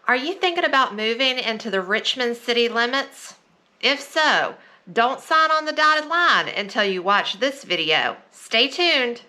Are you thinking about moving into the Richmond city limits? If so, don't sign on the dotted line until you watch this video. Stay tuned.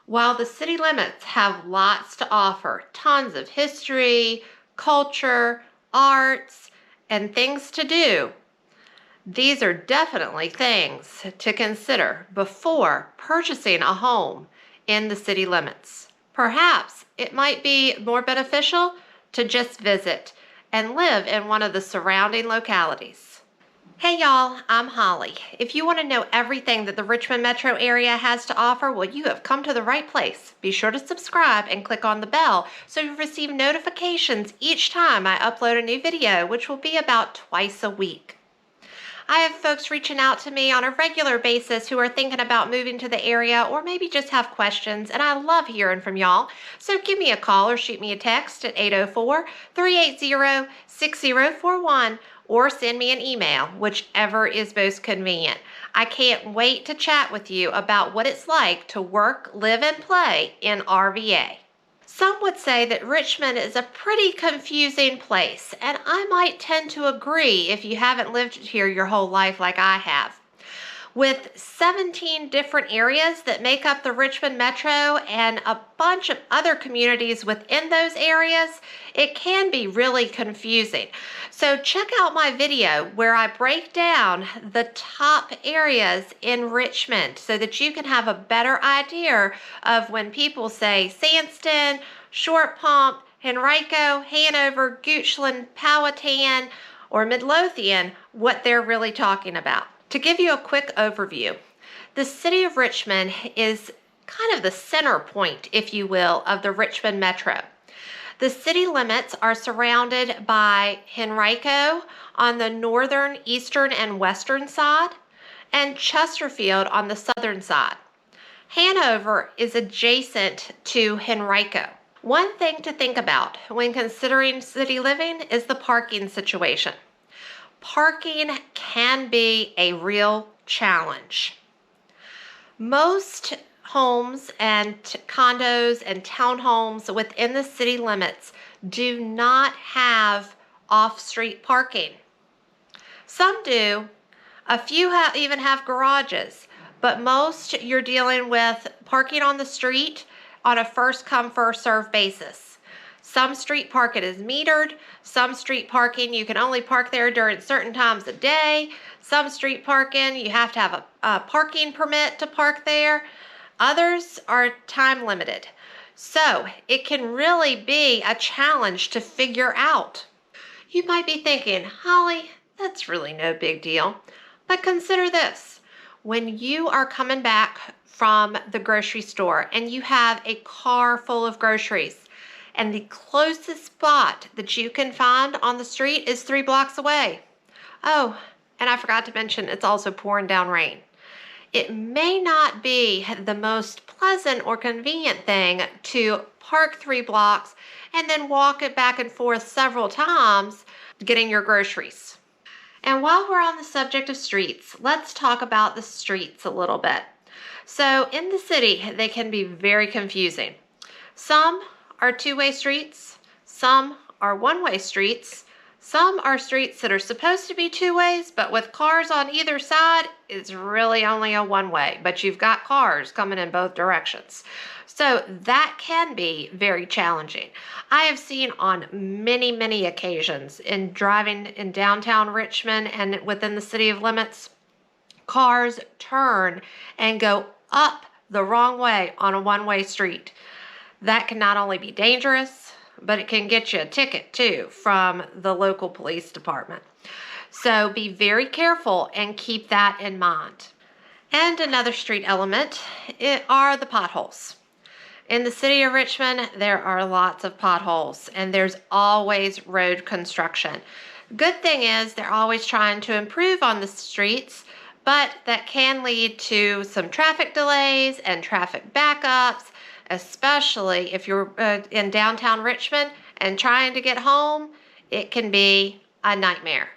While the city limits have lots to offer, tons of history, culture, arts, and things to do, these are definitely things to consider before purchasing a home in the city limits. Perhaps it might be more beneficial to just visit and live in one of the surrounding localities. Hey y'all, I'm Holly. If you want to know everything that the Richmond Metro Area has to offer, well, you have come to the right place. Be sure to subscribe and click on the bell so you receive notifications each time I upload a new video, which will be about twice a week. I have folks reaching out to me on a regular basis who are thinking about moving to the area or maybe just have questions, and I love hearing from y'all. So give me a call or shoot me a text at 804-380-6041 or send me an email, whichever is most convenient. I can't wait to chat with you about what it's like to work, live, and play in RVA. Some would say that Richmond is a pretty confusing place, and I might tend to agree if you haven't lived here your whole life like I have. With 17 different areas that make up the Richmond Metro and a bunch of other communities within those areas, it can be really confusing. So check out my video where I break down the top areas in Richmond so that you can have a better idea of when people say Sandston, Short Pump, Henrico, Hanover, Goochland, Powhatan, or Midlothian, what they're really talking about. To give you a quick overview, the city of Richmond is kind of the center point, if you will, of the Richmond Metro. The city limits are surrounded by Henrico on the northern, eastern, and western side, and Chesterfield on the southern side. Hanover is adjacent to Henrico. One thing to think about when considering city living is the parking situation. Parking can be a real challenge. Most homes and condos and townhomes within the city limits do not have off-street parking. Some do. A few even have garages, but most you're dealing with parking on the street on a first-come, first-served basis. Some street parking is metered. Some street parking, you can only park there during certain times of day. Some street parking, you have to have a parking permit to park there. Others are time limited. So it can really be a challenge to figure out. You might be thinking, Holly, that's really no big deal. But consider this. When you are coming back from the grocery store and you have a car full of groceries, and the closest spot that you can find on the street is 3 blocks away. Oh, and I forgot to mention it's also pouring down rain. It may not be the most pleasant or convenient thing to park 3 blocks and then walk it back and forth several times getting your groceries. And while we're on the subject of streets, let's talk about the streets a little bit. So in the city, they can be very confusing. Some are two-way streets, some are one-way streets, some are streets that are supposed to be two ways, but with cars on either side, it's really only a one-way, but you've got cars coming in both directions. So that can be very challenging. I have seen on many, many occasions in driving in downtown Richmond and within the city of limits, cars turn and go up the wrong way on a one-way street. That can not only be dangerous, but it can get you a ticket too from the local police department. So be very careful and keep that in mind. And another street element are the potholes. In the city of Richmond, there are lots of potholes and there's always road construction. Good thing is they're always trying to improve on the streets, but that can lead to some traffic delays and traffic backups, especially if you're in downtown Richmond and trying to get home, it can be a nightmare.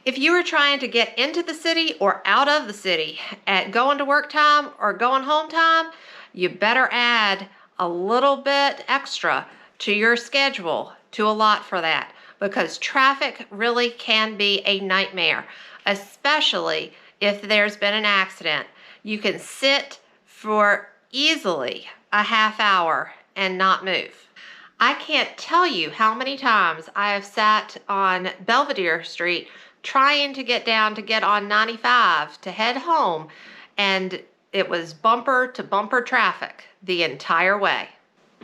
If you are trying to get into the city or out of the city at going to work time or going home time, you better add a little bit extra to your schedule to allot for that, because traffic really can be a nightmare, especially if there's been an accident. You can sit for easily a half hour and not move. I can't tell you how many times I have sat on Belvedere Street trying to get down to get on 95 to head home, and it was bumper to bumper traffic the entire way.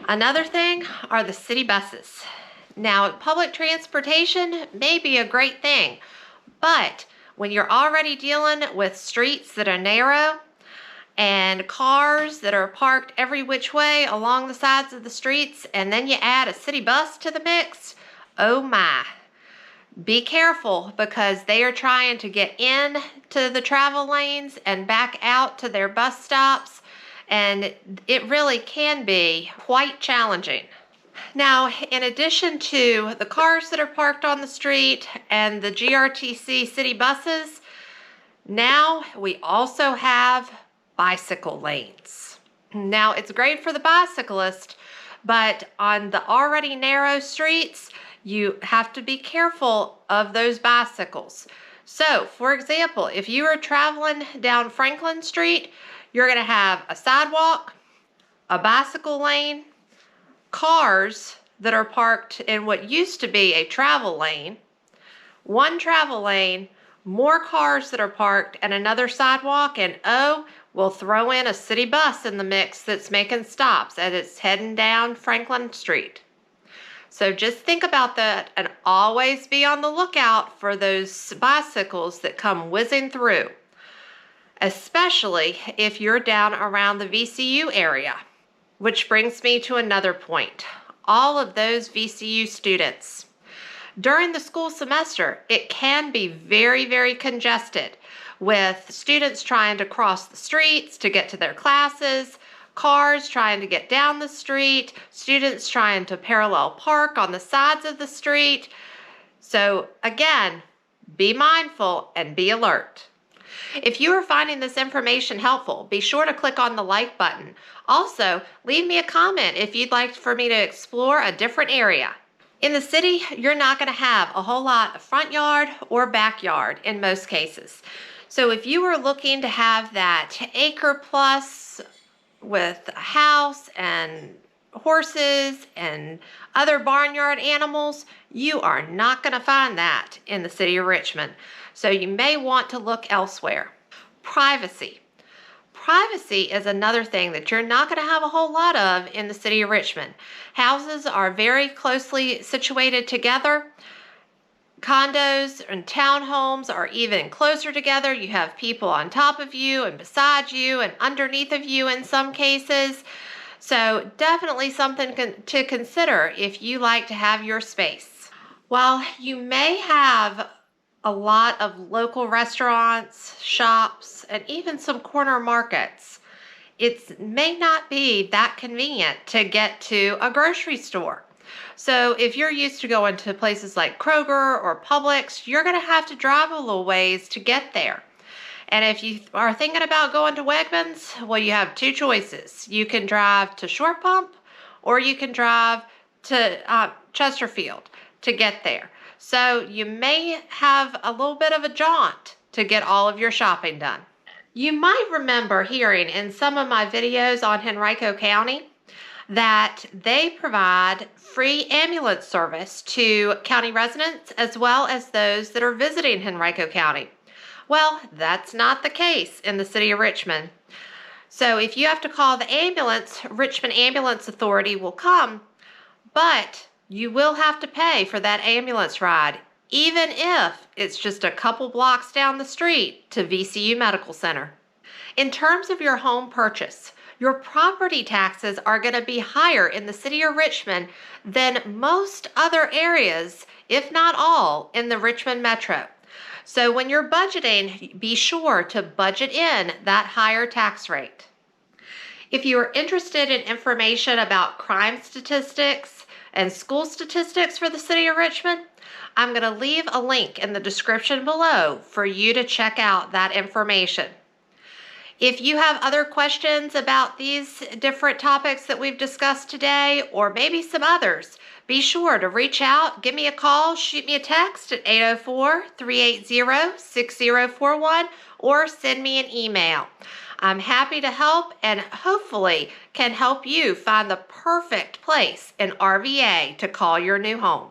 Another thing are the city buses. Now, public transportation may be a great thing, but when you're already dealing with streets that are narrow and cars that are parked every which way along the sides of the streets, and then you add a city bus to the mix, oh my. Be careful, because they are trying to get in to the travel lanes and back out to their bus stops, and it really can be quite challenging. Now, in addition to the cars that are parked on the street and the GRTC city buses, now we also have bicycle lanes. Now, it's great for the bicyclist, but on the already narrow streets, you have to be careful of those bicycles. So, for example, if you are traveling down Franklin Street, you're going to have a sidewalk, a bicycle lane, cars that are parked in what used to be a travel lane, one travel lane, more cars that are parked, and another sidewalk, and we'll throw in a city bus in the mix that's making stops as it's heading down Franklin Street. So just think about that and always be on the lookout for those bicycles that come whizzing through, especially if you're down around the VCU area. Which brings me to another point. All of those VCU students. During the school semester, it can be very, very congested with students trying to cross the streets to get to their classes, cars trying to get down the street, students trying to parallel park on the sides of the street. So again, be mindful and be alert. If you are finding this information helpful, be sure to click on the like button. Also, leave me a comment if you'd like for me to explore a different area. In the city, you're not going to have a whole lot of front yard or backyard in most cases. So if you are looking to have that acre plus with a house and horses and other barnyard animals, you are not going to find that in the city of Richmond. So you may want to look elsewhere. Privacy. Privacy is another thing that you're not going to have a whole lot of in the city of Richmond. Houses are very closely situated together. Condos and townhomes are even closer together. You have people on top of you and beside you and underneath of you in some cases. So definitely something to consider if you like to have your space. While you may have a lot of local restaurants, shops, and even some corner markets, it may not be that convenient to get to a grocery store. So if you're used to going to places like Kroger or Publix, you're going to have to drive a little ways to get there. And if you are thinking about going to Wegmans, well, you have two choices. You can drive to Short Pump, or you can drive to Chesterfield to get there. So you may have a little bit of a jaunt to get all of your shopping done. You might remember hearing in some of my videos on Henrico County that they provide free ambulance service to county residents as well as those that are visiting Henrico County. Well, that's not the case in the city of Richmond. So if you have to call the ambulance, Richmond Ambulance Authority will come, but you will have to pay for that ambulance ride, even if it's just a couple blocks down the street to VCU Medical Center. In terms of your home purchase, your property taxes are going to be higher in the city of Richmond than most other areas, if not all, in the Richmond Metro. So when you're budgeting, be sure to budget in that higher tax rate. If you are interested in information about crime statistics, and school statistics for the city of Richmond, I'm going to leave a link in the description below for you to check out that information. If you have other questions about these different topics that we've discussed today, or maybe some others, be sure to reach out, give me a call, shoot me a text at 804-380-6041, or send me an email. I'm happy to help and hopefully can help you find the perfect place in RVA to call your new home.